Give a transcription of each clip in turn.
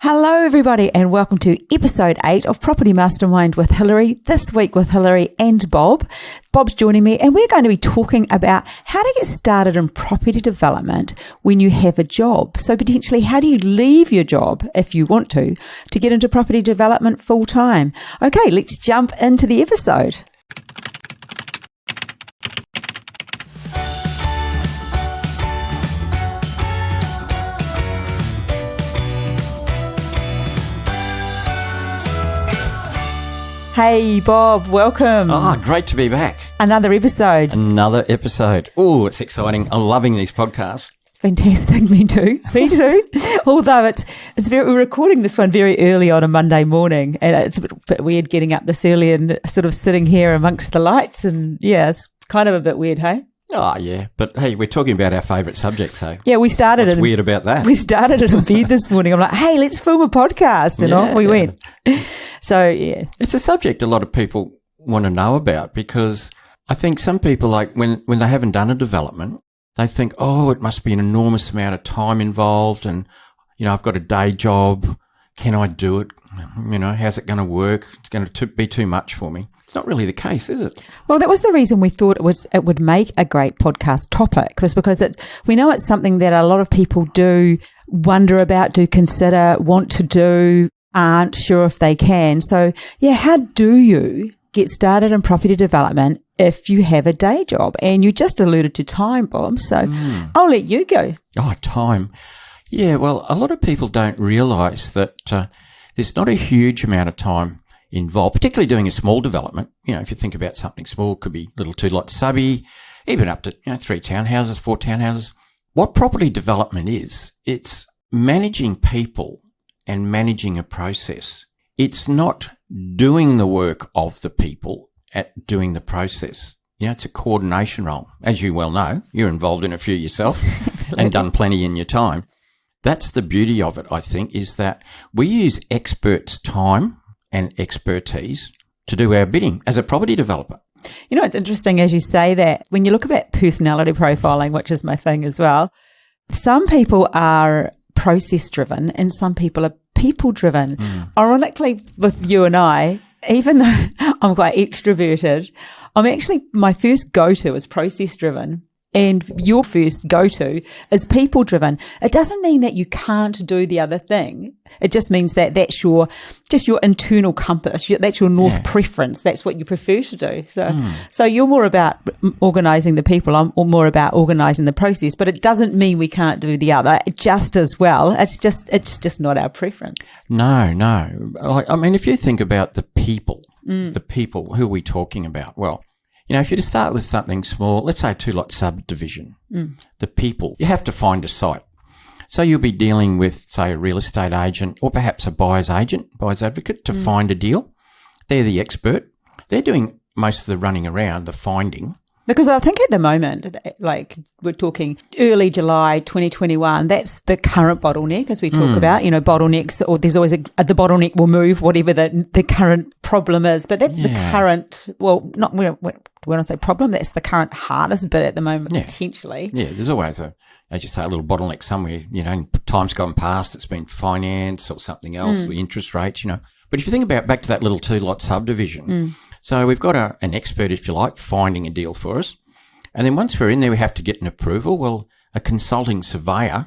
Hello, everybody, and welcome to episode 8 of Property Mastermind with Hilary. This week with Hilary and Bob. Bob's joining me, and we're going to be talking about how to get started in property development when you have a job. So potentially, how do you leave your job, if you want to get into property development full time? Okay, let's jump into the episode. Hey, Bob, welcome. Great to be back. Another episode. Oh, it's exciting. I'm loving these podcasts. Fantastic. Me too. Although we're recording this one very early on a Monday morning, and it's a bit weird getting up this early and sort of sitting here amongst the lights. And yeah, it's kind of a bit weird, hey? Oh, yeah. But hey, we're talking about our favourite subject, so. Yeah, we started What's weird about that? We started it in bed this morning. I'm like, hey, let's film a podcast. And off we went. So, yeah. It's a subject a lot of people want to know about because I think some people, like when they haven't done a development, they think, oh, it must be an enormous amount of time involved and, I've got a day job. Can I do it? How's it going to work? It's going to be too much for me. It's not really the case, is it? Well, that was the reason we thought it would make a great podcast topic, was because we know it's something that a lot of people do wonder about, do consider, want to do, aren't sure if they can. So, yeah, how do you get started in property development if you have a day job? And you just alluded to time, Bob, so I'll let you go. Oh, time. Yeah, well, a lot of people don't realise that there's not a huge amount of time involved, particularly doing a small development. If you think about something small, it could be little 2-lot subby, even up to 3 townhouses, 4 townhouses. What property development is, it's managing people and managing a process. It's not doing the work of the people at doing the process. It's a coordination role. As you well know, you're involved in a few yourself and done plenty in your time. That's the beauty of it, I think, is that we use experts' time and expertise to do our bidding as a property developer. It's interesting as you say that. When you look at personality profiling, which is my thing as well, some people are process-driven and some people are people-driven. Ironically, with you and I, even though I'm quite extroverted, my first go-to is process-driven. And your first go-to is people-driven. It doesn't mean that you can't do the other thing. It just means that that's your internal compass. That's your north preference. That's what you prefer to do. So you're more about organising the people. I'm more about organising the process. But it doesn't mean we can't do the other just as well. It's just not our preference. No. If you think about the people, who are we talking about? Well, if you just start with something small, let's say a 2-lot subdivision, the people, you have to find a site. So you'll be dealing with, say, a real estate agent or perhaps a buyer's advocate to find a deal. They're the expert. They're doing most of the running around, the finding. Because I think at the moment, like we're talking early July 2021, that's the current bottleneck as we talk about, bottlenecks, or there's always the bottleneck will move, whatever the current problem is. But that's the current, not when I say problem, that's the current hardest bit at the moment, potentially. Yeah, there's always as you say, a little bottleneck somewhere, in time's gone past, it's been finance or something else, the interest rates, But if you think about back to that little 2-lot subdivision, so we've got an expert, if you like, finding a deal for us. And then once we're in there, we have to get an approval. Well, a consulting surveyor,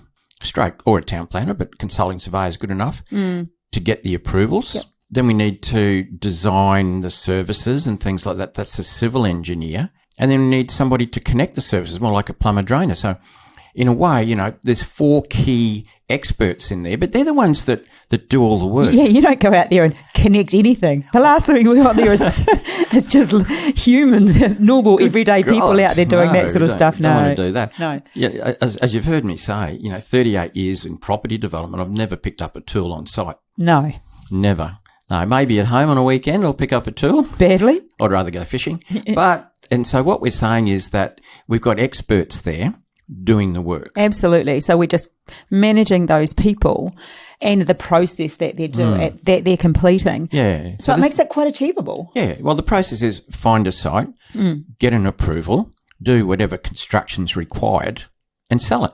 or a town planner, but consulting surveyor is good enough to get the approvals. Yep. Then we need to design the services and things like that. That's a civil engineer. And then we need somebody to connect the services, more like a plumber drainer. So in a way, there's 4 key experts in there, but they're the ones that do all the work. Yeah, you don't go out there and connect anything. The last thing we got there is just humans, normal, everyday people out there doing that sort of stuff. No, don't want to do that. No. Yeah, as you've heard me say, 38 years in property development, I've never picked up a tool on site. No. Never. No, maybe at home on a weekend I'll pick up a tool. Badly. I'd rather go fishing. And so what we're saying is that we've got experts there doing the work. Absolutely. So we're just managing those people and the process that they're doing, that they're completing. Yeah. So it makes it quite achievable. Yeah. Well, the process is find a site, get an approval, do whatever construction's required, and sell it.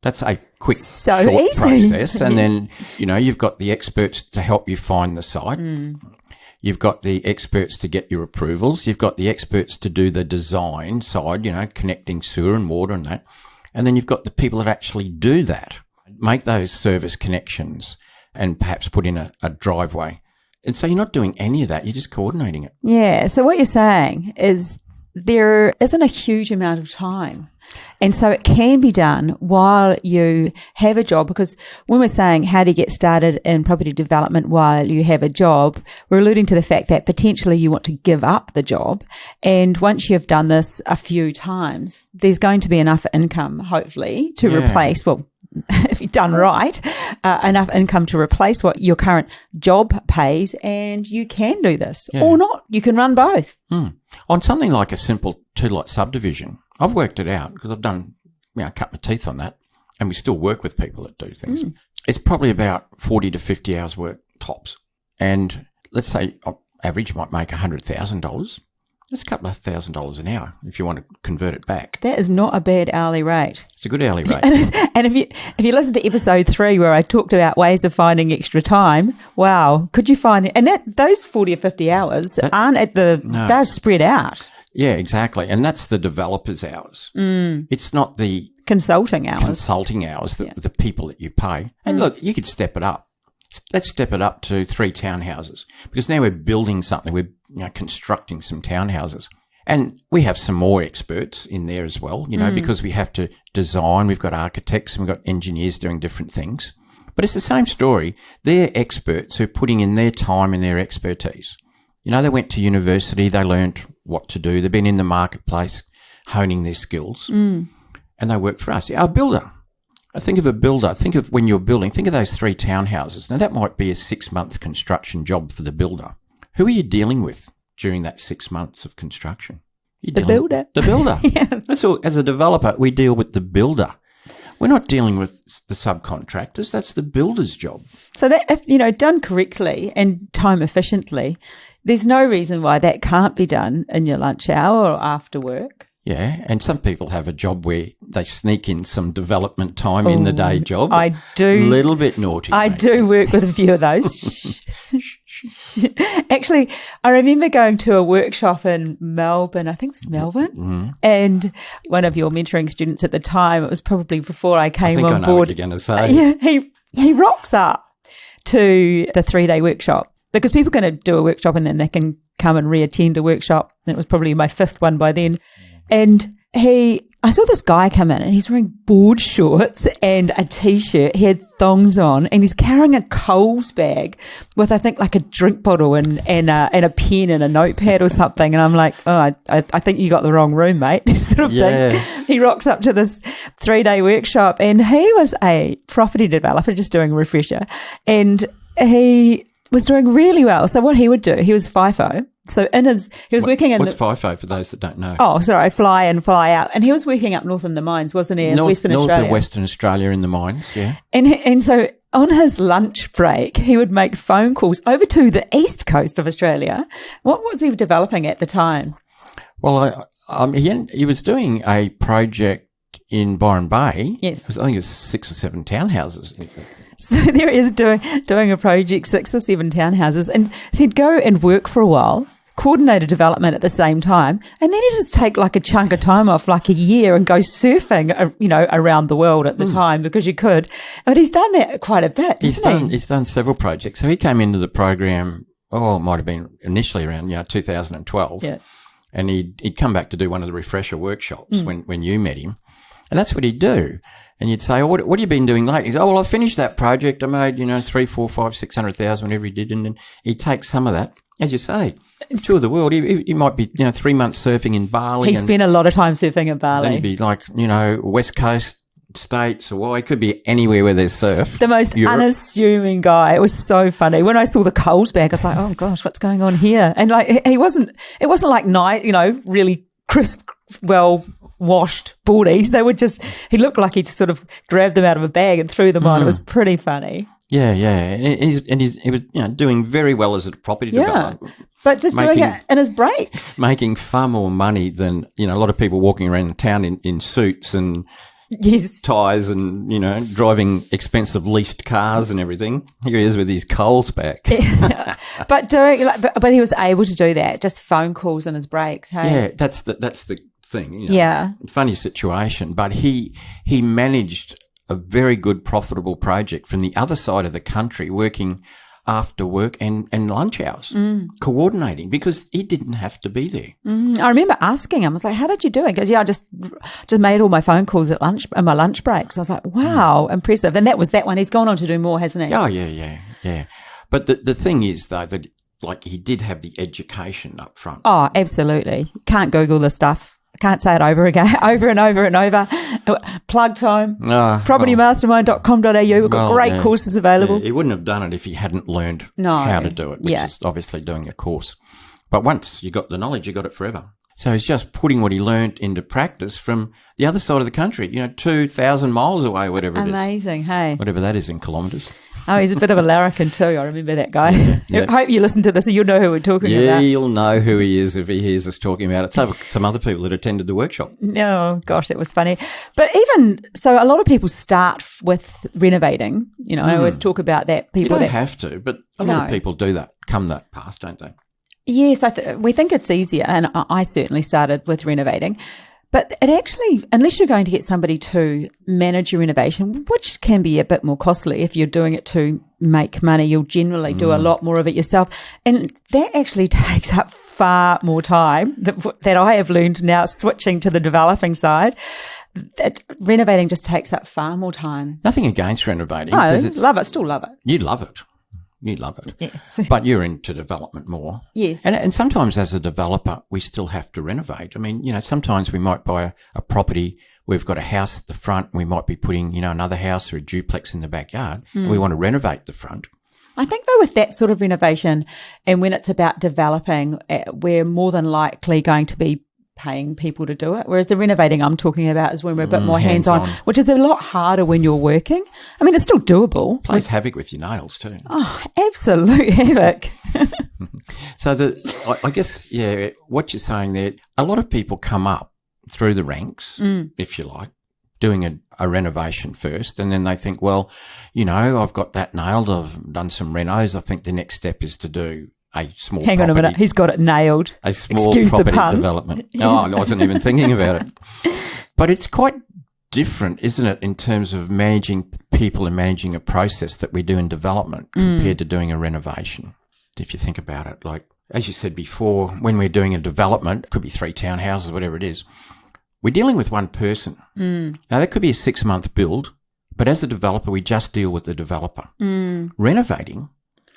That's a quick, So short easy. process. And then, you've got the experts to help you find the site. You've got the experts to get your approvals. You've got the experts to do the design side, connecting sewer and water and that. And then you've got the people that actually do that, make those service connections and perhaps put in a driveway. And so you're not doing any of that. You're just coordinating it. Yeah. So what you're saying is there isn't a huge amount of time. And so it can be done while you have a job, because when we're saying how do you get started in property development while you have a job, we're alluding to the fact that potentially you want to give up the job. And once you've done this a few times, there's going to be enough income, hopefully, to replace, if you've done right, enough income to replace what your current job pays, and you can do this or not. You can run both. On something like a simple 2-lot subdivision, I've worked it out because I've done, cut my teeth on that, and we still work with people that do things. It's probably about 40 to 50 hours work tops. And let's say on average might make $100,000. That's a couple of $1,000s an hour if you want to convert it back. That is not a bad hourly rate. It's a good hourly rate. And if you listen to episode 3 where I talked about ways of finding extra time, wow, could you find it? And those 40 or 50 hours aren't they're spread out. Yeah, exactly. And that's the developer's hours. It's not the consulting hours, the people that you pay. And look, you could step it up. Let's step it up to 3 townhouses, because now we're building something. We're constructing some townhouses. And we have some more experts in there as well, because we have to design. We've got architects and we've got engineers doing different things. But it's the same story. They're experts who are putting in their time and their expertise. They went to university, they learned what to do. They've been in the marketplace honing their skills, and they work for us. Our builder, think of a builder. Think of when you're building, think of those 3 townhouses. Now, that might be a 6-month construction job for the builder. Who are you dealing with during that 6 months of construction? The builder. The builder. That's all. As a developer, we deal with the builder. We're not dealing with the subcontractors. That's the builder's job. So that, if done correctly and time efficiently, there's no reason why that can't be done in your lunch hour or after work. Yeah, and some people have a job where they sneak in some development time in the day job. I do. A little bit naughty. I do work with a few of those. Actually, I remember going to a workshop in Melbourne, I think it was Melbourne, and one of your mentoring students at the time, it was probably before I came on board. I know what you're going to say. Yeah, he rocks up to the 3-day workshop, because people are going to do a workshop and then they can come and re-attend a workshop. And it was probably my 5th one by then. And I saw this guy come in and he's wearing board shorts and a T-shirt. He had thongs on and he's carrying a Coles bag with, I think, like a drink bottle and a pen and a notepad or something. And I'm like, oh, I think you got the wrong room, mate, sort of thing. He rocks up to this 3-day workshop, and he was a property developer just doing a refresher, and he was doing really well. So what he would do, he was FIFO. So he was working in... What's FIFO for those that don't know? Oh, sorry, fly in, fly out. And he was working up north in the mines, wasn't he? North of Western Australia in the mines, yeah. And so on his lunch break, he would make phone calls over to the east coast of Australia. What was he developing at the time? Well, he was doing a project in Byron Bay. Yes. I think it was 6 or 7 townhouses. So there he is doing a project, 6 or 7 townhouses. And so he'd go and work for a while, coordinate a development at the same time, and then he'd just take like a chunk of time off, like a year, and go surfing, around the world at the time, because you could. But he's done that quite a bit, He's done several projects. So he came into the program, it might have been initially around 2012. Yeah. And he'd come back to do one of the refresher workshops when you met him. And that's what he'd do. And you'd say, what have you been doing lately? He'd say, I finished that project. I made, 3, 4, 5, 600,000, whatever he did. And then he'd take some of that, as you say, tour the world. He might be, 3 months surfing in Bali. He spent a lot of time surfing in Bali. Then he'd be like, West Coast states, or he could be anywhere where there's surf. The most unassuming guy. It was so funny. When I saw the Coles bag, I was like, oh gosh, what's going on here? And like, it wasn't like nice, really crisp, well washed boardies. They were he looked like he just sort of grabbed them out of a bag and threw them on. It was pretty funny. Yeah. And he was doing very well as a property developer. But just doing it in his breaks. Making far more money than, a lot of people walking around town in suits and Yes. tyres and, driving expensive leased cars and everything. Here he is with his coals back. But but he was able to do that, just phone calls and his breaks, hey? Yeah, that's the thing. Yeah. Funny situation, but he managed a very good, profitable project from the other side of the country, working after work and lunch hours, coordinating, because he didn't have to be there. I remember asking him, I was like, how did you do it? He goes, I just made all my phone calls at lunch, in my lunch breaks. I was like, wow, impressive. And that was that one. He's gone on to do more, hasn't he? Oh, yeah. But the thing is, though, that he did have the education up front. Oh, absolutely. Can't Google this stuff. I can't say it over again, over and over and over. Plug time. Propertymastermind.com.au. We've got great courses available. Yeah, he wouldn't have done it if he hadn't learned how to do it, which is obviously doing a course. But once you got the knowledge, you got it forever. So he's just putting what he learned into practice from the other side of the country, 2,000 miles away, whatever it is. Amazing, hey. Whatever that is in kilometres. Oh, he's a bit of a larrikin too. I remember that guy. I hope you listen to this and you'll know who we're talking about. Yeah, you'll know who he is if he hears us talking about it. So some other people that attended the workshop. Oh, gosh, it was funny. But even so, a lot of people start with renovating. I always talk about that. You don't have to, but a lot of people do that, come that path, don't they? Yes, we think it's easier, and I certainly started with renovating. But it actually, unless you're going to get somebody to manage your renovation, which can be a bit more costly if you're doing it to make money, you'll generally do a lot more of it yourself. And that actually takes up far more time that I have learned now switching to the developing side. That renovating just takes up far more time. Nothing against renovating. No, love it, still love it. You love it. You love it. Yes. But you're into development more. Yes. And sometimes as a developer, we still have to renovate. I mean, sometimes we might buy a property, we've got a house at the front, and we might be putting, another house or a duplex in the backyard, and we want to renovate the front. I think though with that sort of renovation, and when it's about developing, we're more than likely going to be paying people to do it. Whereas the renovating I'm talking about is when we're a bit more hands-on, which is a lot harder when you're working. I mean, it's still doable. Plays havoc with your nails too. Oh, absolute havoc. So I guess, what you're saying there, a lot of people come up through the ranks, if you like, doing a renovation first, and then they think, well, I've got that nailed, I've done some renos, I think the next step is to do a small Hang on a minute, he's got it nailed. A small Excuse property the pun. development. Oh, I wasn't even thinking about it. But it's quite different, isn't it, in terms of managing people and managing a process that we do in development compared to doing a renovation, if you think about it. Like, as you said before, when we're doing a development, it could be 3 townhouses, whatever it is, we're dealing with one person. Now, that could be a 6-month build, but as a developer, we just deal with the developer. Renovating,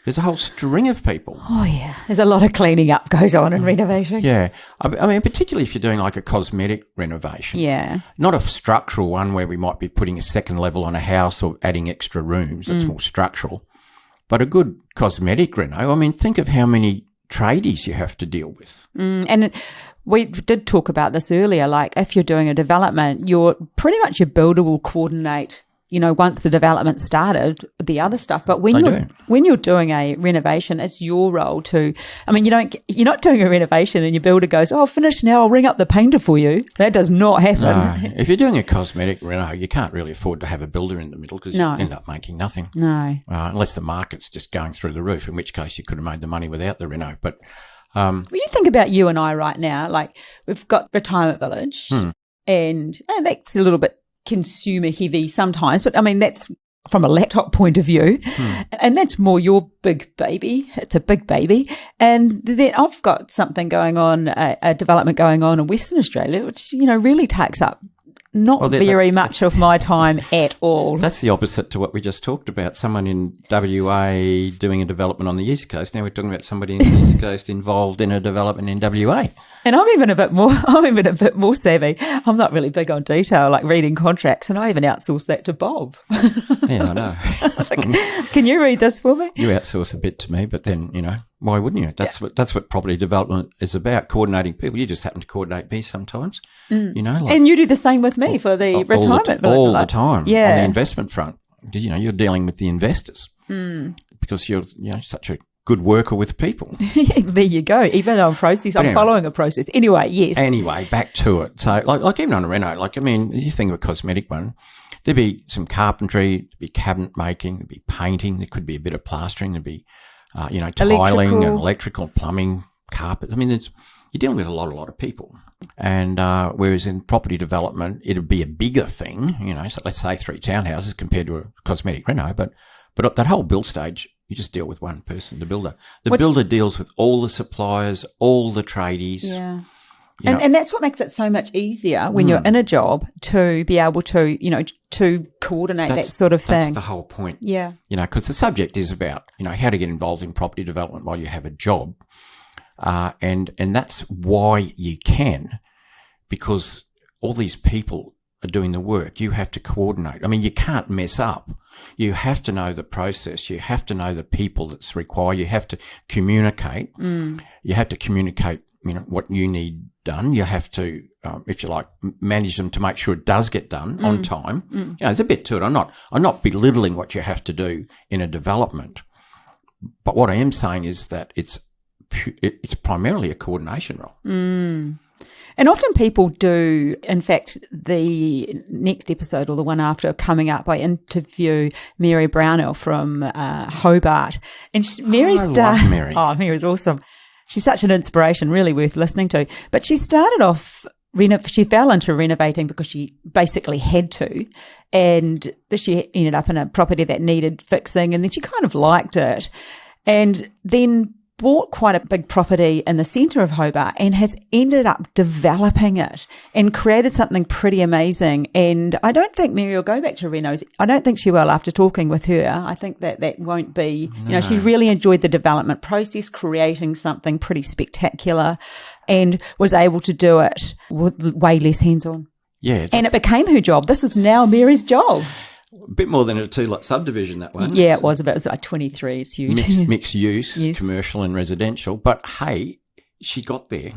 there's a whole string of people. Oh, yeah. There's a lot of cleaning up goes on in renovation. Yeah. I mean, particularly if you're doing like a cosmetic renovation. Yeah. Not a structural one where we might be putting a second level on a house or adding extra rooms. It's more structural. But a good cosmetic reno, I mean, think of how many tradies you have to deal with. And we did talk about this earlier. Like, if you're doing a development, your builder will coordinate, once the development started, the other stuff. But when you're doing a renovation, it's your role to, I mean, you're not doing a renovation and your builder goes, oh, finished now, I'll ring up the painter for you. That does not happen. No. If you're doing a cosmetic reno, you can't really afford to have a builder in the middle because you end up making nothing. No. Unless the market's just going through the roof, in which case you could have made the money without the reno. But well, you think about you and I right now, like we've got Retirement Village and that's a little bit consumer heavy sometimes, but I mean, that's from a laptop point of view, and that's more your big baby. It's a big baby. And then I've got something going on, a development going on in Western Australia, which, really takes up not very much of my time at all. That's the opposite to what we just talked about. Someone in WA doing a development on the East Coast. Now we're talking about somebody in the East Coast involved in a development in WA. And I'm even a bit more savvy. I'm not really big on detail, like reading contracts, and I even outsource that to Bob. Yeah, I know. I was like, can you read this for me? You outsource a bit to me, but then, why wouldn't you? That's what property development is about, coordinating people. You just happen to coordinate me sometimes, and you do the same with me for the retirement village. All the time, yeah. On the investment front. Because, you're dealing with the investors because you're, such a good worker with people. There you go. Even though I'm following a process. Anyway, yes. Anyway, back to it. So, like even on a reno, you think of a cosmetic one, there'd be some carpentry, there'd be cabinet making, there'd be painting, there could be a bit of plastering, there'd be, tiling and electrical, plumbing, carpet. I mean, you're dealing with a lot of people. And whereas in property development, it'd be a bigger thing, so let's say 3 townhouses compared to a cosmetic reno, but at that whole build stage, you just deal with one person, the builder. The builder deals with all the suppliers, all the tradies. Yeah. And that's what makes it so much easier when you're in a job to be able to, to coordinate that sort of thing. That's the whole point. Yeah. Because the subject is about, how to get involved in property development while you have a job. And that's why you can, because all these people are doing the work. You have to coordinate. I mean, you can't mess up. You have to know the process. You have to know the people that's required. You have to communicate. You have to communicate, what you need done. You have to, if you like, manage them to make sure it does get done on time. There's a bit to it. I'm not belittling what you have to do in a development. But what I am saying is that it's primarily a coordination role. And often people do, in fact, the next episode or the one after coming up, I interview Mary Brownell from Hobart. And love Mary. Oh, Mary's awesome. She's such an inspiration, really worth listening to. But she started off, she fell into renovating because she basically had to. And she ended up in a property that needed fixing, and then she kind of liked it. And then bought quite a big property in the centre of Hobart and has ended up developing it and created something pretty amazing. And I don't think Mary will go back to renos. I don't think she will after talking with her. I think that won't be, she really enjoyed the development process, creating something pretty spectacular, and was able to do it with way less hands-on. Yeah. And it became her job. This is now Mary's job. A bit more than a 2-lot subdivision, that one. Yeah, it was like 23. It's huge. Mixed use, yes. Commercial and residential. But hey, she got there,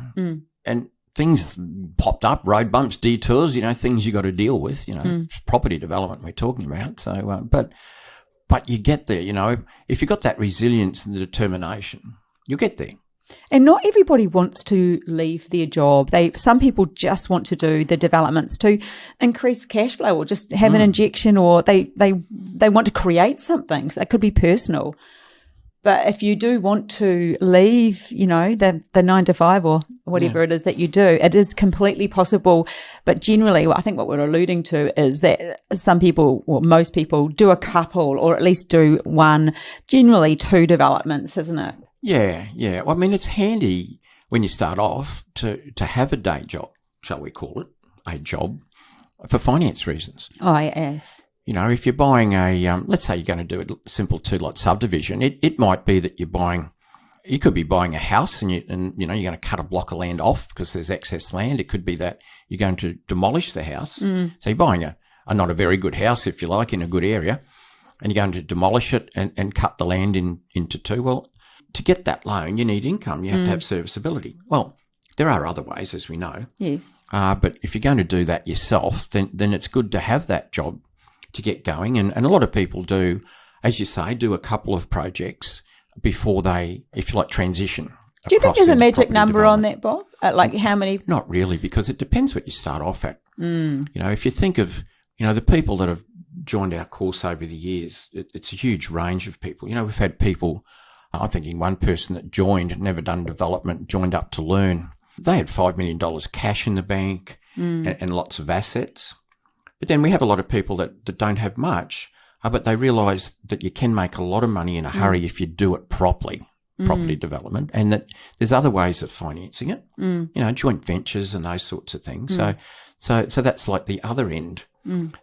and things popped up, road bumps, detours. Things you got to deal with. Property development we're talking about. So, but you get there. If you got that resilience and the determination, you get there. And not everybody wants to leave their job. Some people just want to do the developments to increase cash flow, or just have an injection, or they want to create something. So it could be personal. But if you do want to leave, the 9 to 5 or whatever it is that you do, it is completely possible. But generally, I think what we're alluding to is that some people, or most people, do a couple, or at least do one, generally 2 developments, isn't it? Yeah. Well, I mean, it's handy when you start off to have a day job, shall we call it, a job, for finance reasons. Oh, yes. If you're buying let's say you're going to do a simple 2-lot subdivision, it might be that you could be buying a house and you're going to cut a block of land off because there's excess land. It could be that you're going to demolish the house. So you're buying a not a very good house, if you like, in a good area, and you're going to demolish it and cut the land into 2. Well, to get that loan, you need income. You have to have serviceability. Well, there are other ways, as we know. Yes. But if you're going to do that yourself, then it's good to have that job to get going. And a lot of people do, as you say, do a couple of projects before they, if you like, transition. Do you think there's a magic number on that, Bob? Like how many? Not really, because it depends what you start off at. If you think of, the people that have joined our course over the years, it's a huge range of people. We've had people, I'm thinking one person that joined, never done development, joined up to learn. They had $5 million cash in the bank and lots of assets. But then we have a lot of people that don't have much, but they realise that you can make a lot of money in a hurry if you do it properly, property development, and that there's other ways of financing it, joint ventures and those sorts of things. So that's like the other end.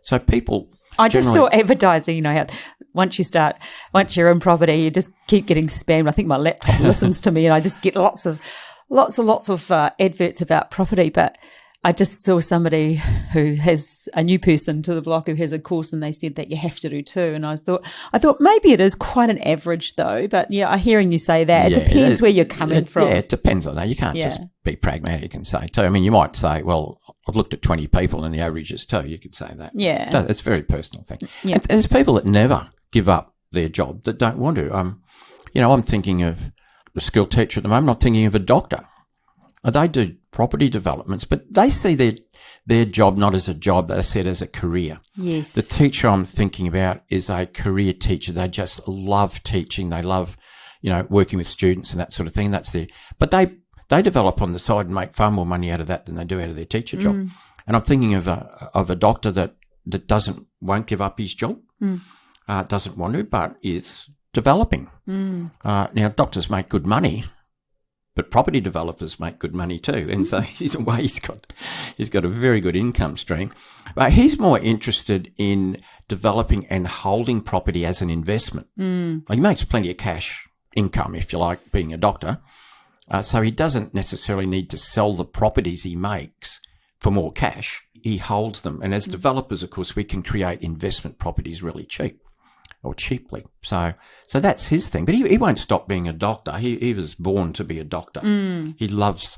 So people... I just saw advertising, how once you're in property, you just keep getting spammed. I think my laptop listens to me, and I just get lots of adverts about property. But I just saw somebody who has a new person to the block who has a course, and they said that you have to do 2. And I thought maybe it is quite an average though. But yeah, I'm hearing you say that. It depends where you're coming from. Yeah, it depends on that. You can't just be pragmatic and say 2. I mean, you might say, well, I've looked at 20 people and the average is 2. You could say that. Yeah. No, it's a very personal thing. Yeah. And there's people that never give up their job that don't want to. I'm thinking of a school teacher at the moment. I'm thinking of a doctor. They do property developments, but they see their job not as a job, they see it as a career. Yes. The teacher I'm thinking about is a career teacher. They just love teaching. They love, working with students and that sort of thing. But they develop on the side and make far more money out of that than they do out of their teacher job. And I'm thinking of a doctor that won't give up his job, doesn't want to, but is developing. Now, doctors make good money, but property developers make good money too. And so he's got a very good income stream. But he's more interested in developing and holding property as an investment. He makes plenty of cash income, if you like, being a doctor. So he doesn't necessarily need to sell the properties he makes for more cash. He holds them. And as developers, of course, we can create investment properties really cheap or cheaply. So that's his thing. But he won't stop being a doctor. He was born to be a doctor. He loves,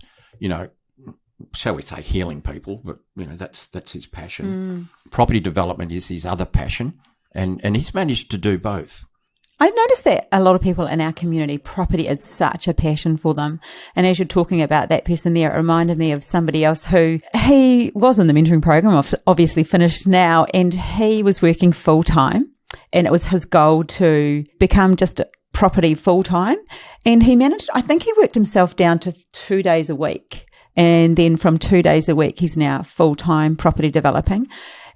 shall we say, healing people, but, that's his passion. Property development is his other passion, and he's managed to do both. I noticed that a lot of people in our community, property is such a passion for them. And as you're talking about that person there, it reminded me of somebody else who he was in the mentoring program, obviously finished now, and he was working full time. And it was his goal to become just property full time. And he managed, I think he worked himself down to 2 days a week. And then from 2 days a week, he's now full time property developing.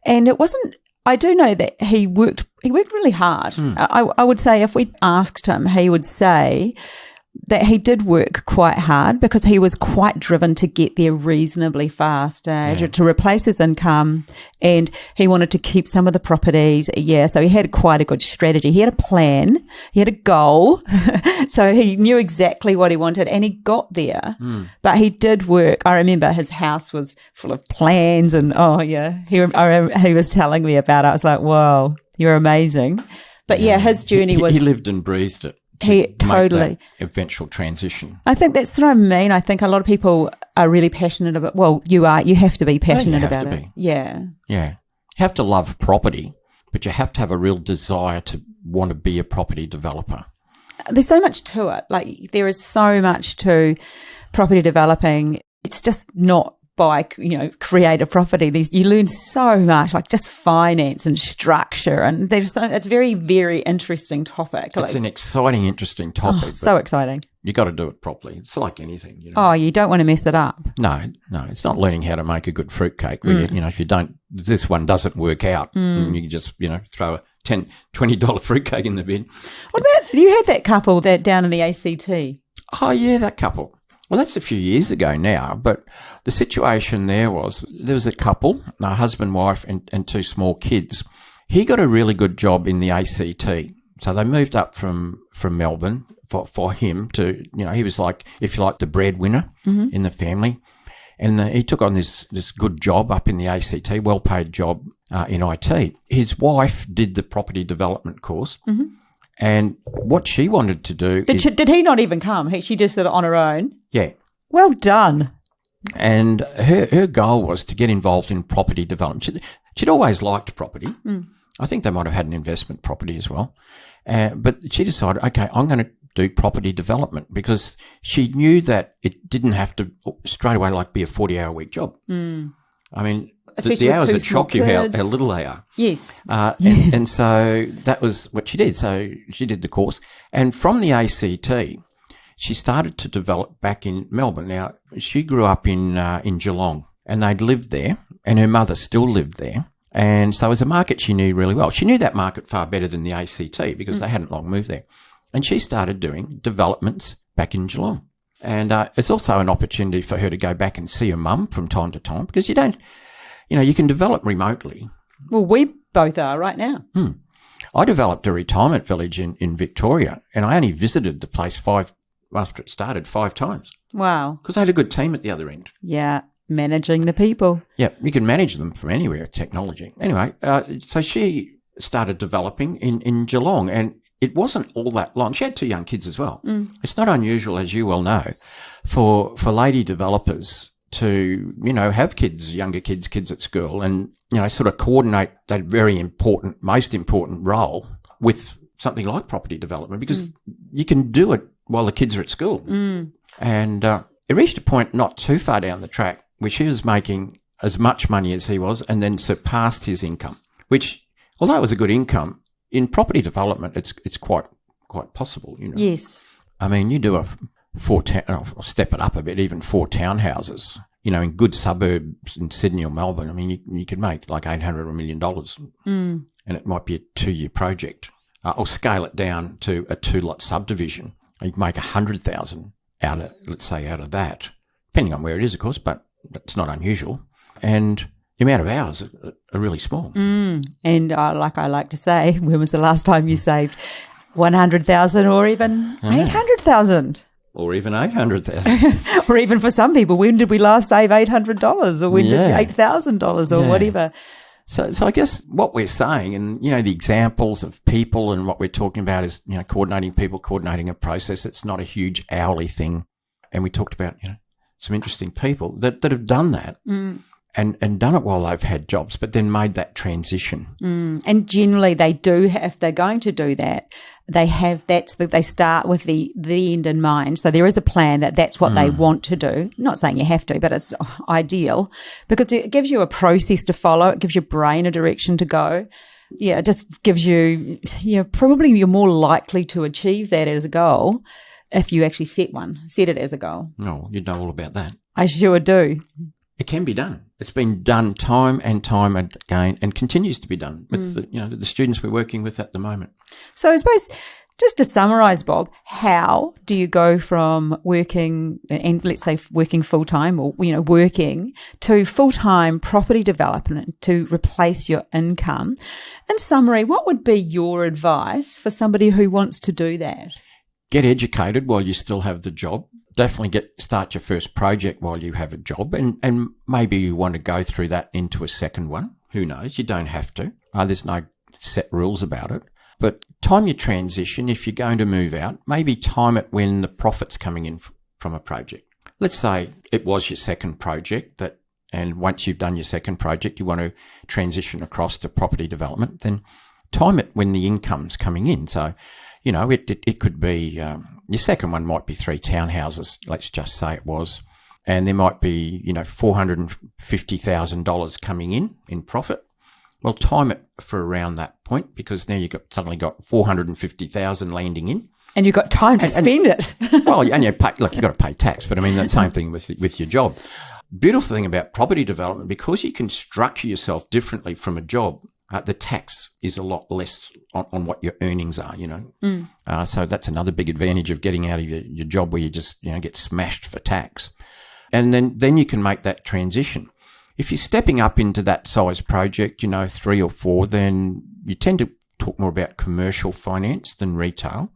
And it wasn't, I do know that he worked really hard. I would say if we asked him, he would say that he did work quite hard because he was quite driven to get there reasonably fast, to replace his income, and he wanted to keep some of the properties. Yeah, so he had quite a good strategy. He had a plan. He had a goal. So he knew exactly what he wanted, and he got there. But he did work. I remember his house was full of plans, and he was telling me about it. I was like, wow, you're amazing. But his journey was... He lived and breathed it. He totally make that eventual transition. I think that's what I mean. I think a lot of people are really passionate about. Well, you have to be passionate about it. Yeah. You have to love property, but you have to have a real desire to want to be a property developer. There's so much to it. Like there is so much to property developing. It's just not by create a property. You learn so much, like just finance and structure, and it's a very, very interesting topic. It's an exciting, interesting topic. So exciting. You got to do it properly. It's like anything. Oh, you don't want to mess it up. No, it's not learning how to make a good fruitcake. If you don't, this one doesn't work out, and you can just throw a $10, $20 fruitcake in the bin. What about you had that couple that down in the ACT? Oh yeah, that couple. Well, that's a few years ago now, but the situation there was a couple, a husband, wife, and 2 small kids. He got a really good job in the ACT. So they moved up from Melbourne for him to, he was like, if you like, the breadwinner in the family. And he took on this good job up in the ACT, well-paid job in IT. His wife did the property development course. And what she wanted to do did he not even come? She just did it on her own? Yeah. Well done. And her goal was to get involved in property development. She'd always liked property. I think they might have had an investment property as well. But she decided, okay, I'm going to do property development because she knew that it didn't have to straight away be a 40-hour-a-week job. I mean, the hours that shock you how little they are. Yes. And so that was what she did. So she did the course. And from the ACT, she started to develop back in Melbourne. Now, she grew up in Geelong, and they'd lived there, and her mother still lived there. And so it was a market she knew really well. She knew that market far better than the ACT because they hadn't long moved there. And she started doing developments back in Geelong. And it's also an opportunity for her to go back and see her mum from time to time because you can develop remotely. Well, we both are right now. I developed a retirement village in Victoria, and I only visited the place after it started 5 times. Wow. Because I had a good team at the other end. Yeah, managing the people. Yeah, you can manage them from anywhere with technology. Anyway, so she started developing in Geelong, and it wasn't all that long. She had 2 young kids as well. It's not unusual, as you well know, for lady developers to, have younger kids at school and, sort of coordinate that very important, most important role with something like property development because you can do it while the kids are at school. And it reached a point not too far down the track where she was making as much money as he was and then surpassed his income, which, although it was a good income, in property development, it's quite possible, you know. Yes. I mean, you do I'll step it up a bit, even 4 townhouses, you know, in good suburbs in Sydney or Melbourne. I mean, you could make like $800 or $1 million, and it might be a 2-year project. Or scale it down to a 2-lot subdivision. You can make 100,000 out of that, depending on where it is, of course, but it's not unusual. And the amount of hours are really small. And like I like to say, when was the last time you saved 100,000 or even 800,000? Or even 800,000. Or even for some people, when did we last save $800 or when did $8,000 or whatever? So I guess what we're saying, and, you know, the examples of people and what we're talking about is, you know, coordinating people, coordinating a process. It's not a huge hourly thing. And we talked about, you know, some interesting people that have done that. And done it while they've had jobs, but then made that transition. And generally they do, if they're going to do that, they start with the end in mind. So there is a plan that's what they want to do. Not saying you have to, but it's ideal because it gives you a process to follow. It gives your brain a direction to go. Yeah, it just gives you, probably you're more likely to achieve that as a goal if you actually set it as a goal. No, you know all about that. I sure do. It can be done. It's been done time and time again and continues to be done with the students we're working with at the moment. So I suppose just to summarise, Bob, how do you go from working and let's say working full-time or, working to full-time property development to replace your income? In summary, what would be your advice for somebody who wants to do that? Get educated while you still have the job. Definitely start your first project while you have a job and maybe you want to go through that into a second one. Who knows? You don't have to. There's no set rules about it. But time your transition. If you're going to move out, maybe time it when the profit's coming in from a project. Let's say it was your second project and once you've done your second project, you want to transition across to property development, then time it when the income's coming in. So, it could be, your second one might be 3 townhouses, let's just say it was, and there might be, $450,000 coming in profit. Well, time it for around that point because now you've suddenly got $450,000 landing in. And you've got time to spend it. Well, and you've got to pay tax, but I mean, the same thing with your job. Beautiful thing about property development, because you can structure yourself differently from a job, the tax is a lot less on what your earnings are, So that's another big advantage of getting out of your job where you just, get smashed for tax. And then you can make that transition. If you're stepping up into that size project, 3 or 4, then you tend to talk more about commercial finance than retail.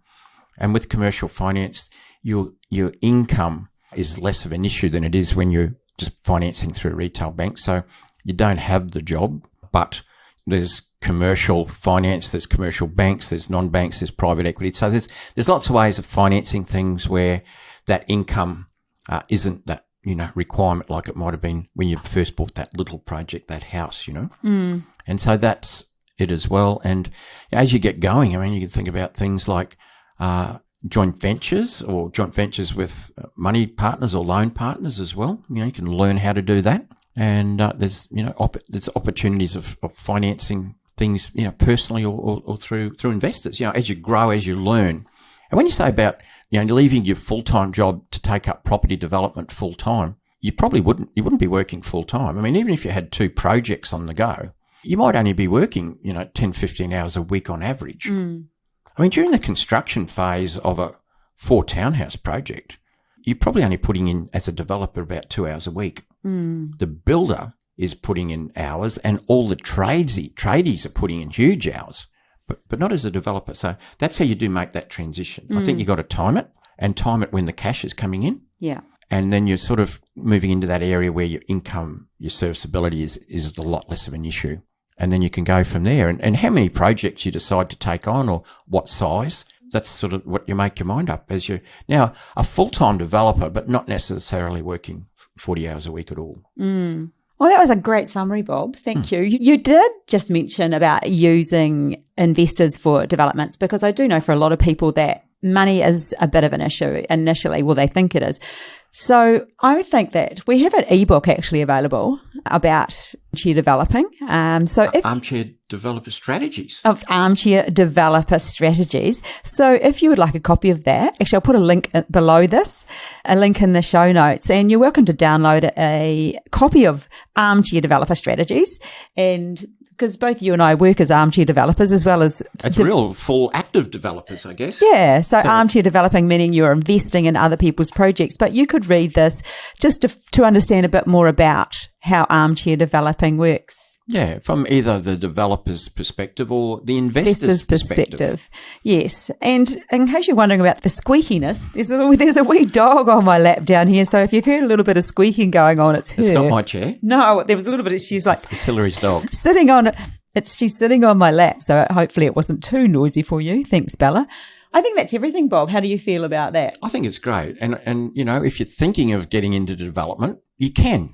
And with commercial finance, your income is less of an issue than it is when you're just financing through a retail bank. So you don't have the job, but there's commercial finance, there's commercial banks, there's non-banks, there's private equity. So there's lots of ways of financing things where that income isn't that, requirement like it might have been when you first bought that little project, that house, And so that's it as well. And as you get going, you can think about things like joint ventures or joint ventures with money partners or loan partners as well. You can learn how to do that. And there's opportunities of financing things, personally or through investors, as you grow, as you learn. And when you say about, leaving your full-time job to take up property development full-time, you wouldn't be working full-time. Even if you had 2 projects on the go, you might only be working, 10, 15 hours a week on average. During the construction phase of a 4 townhouse project, you're probably only putting in, as a developer, about 2 hours a week. The builder is putting in hours and all the tradies are putting in huge hours, but not as a developer. So that's how you do make that transition. I think you've got to time it when the cash is coming in. Yeah. And then you're sort of moving into that area where your income, your serviceability is a lot less of an issue. And then you can go from there. And how many projects you decide to take on or what size, that's sort of what you make your mind up as you're now a full-time developer, but not necessarily working 40 hours a week at all. Well, that was a great summary, Bob. Thank you. You did just mention about using investors for developments, because I do know for a lot of people that money is a bit of an issue initially. Well, they think it is. So I think that we have an ebook actually available about armchair developing. Armchair developer strategies. Of armchair developer strategies. So if you would like a copy of that, actually I'll put a link below this, a link in the show notes, and you're welcome to download a copy of Armchair Developer Strategies. And because both you and I work as armchair developers as well as... It's real full active developers, I guess. Yeah, so armchair developing meaning you're investing in other people's projects. But you could read this just to understand a bit more about how armchair developing works. Yeah, from either the developer's perspective or the investor's perspective. Yes. And in case you're wondering about the squeakiness, there's a wee dog on my lap down here. So if you've heard a little bit of squeaking going on, it's her. It's not my chair. No, there was a little bit of, she's like... It's Hilary's dog. She's sitting on my lap. So hopefully it wasn't too noisy for you. Thanks, Bella. I think that's everything, Bob. How do you feel about that? I think it's great. And you know, if you're thinking of getting into development, you can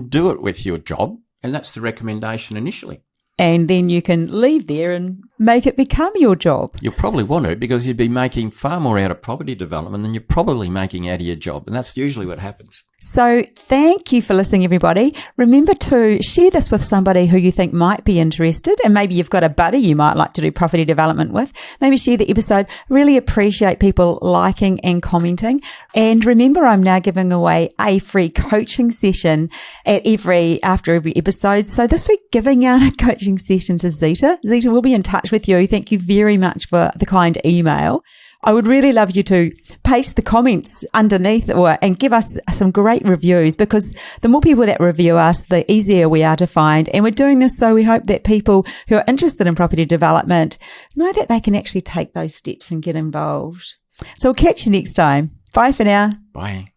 do it with your job. And that's the recommendation initially. And then you can leave there and make it become your job. You'll probably want to, because you'd be making far more out of property development than you're probably making out of your job. And that's usually what happens. So thank you for listening, everybody. Remember to share this with somebody who you think might be interested, and maybe you've got a buddy you might like to do property development with. Maybe share the episode. Really appreciate people liking and commenting. And remember, I'm now giving away a free coaching session after every episode. So this week, giving out a coaching session to Zita. Zita will be in touch with you. Thank you very much for the kind email. I would really love you to paste the comments underneath and give us some great reviews, because the more people that review us, the easier we are to find. And we're doing this so we hope that people who are interested in property development know that they can actually take those steps and get involved. So we'll catch you next time. Bye for now. Bye.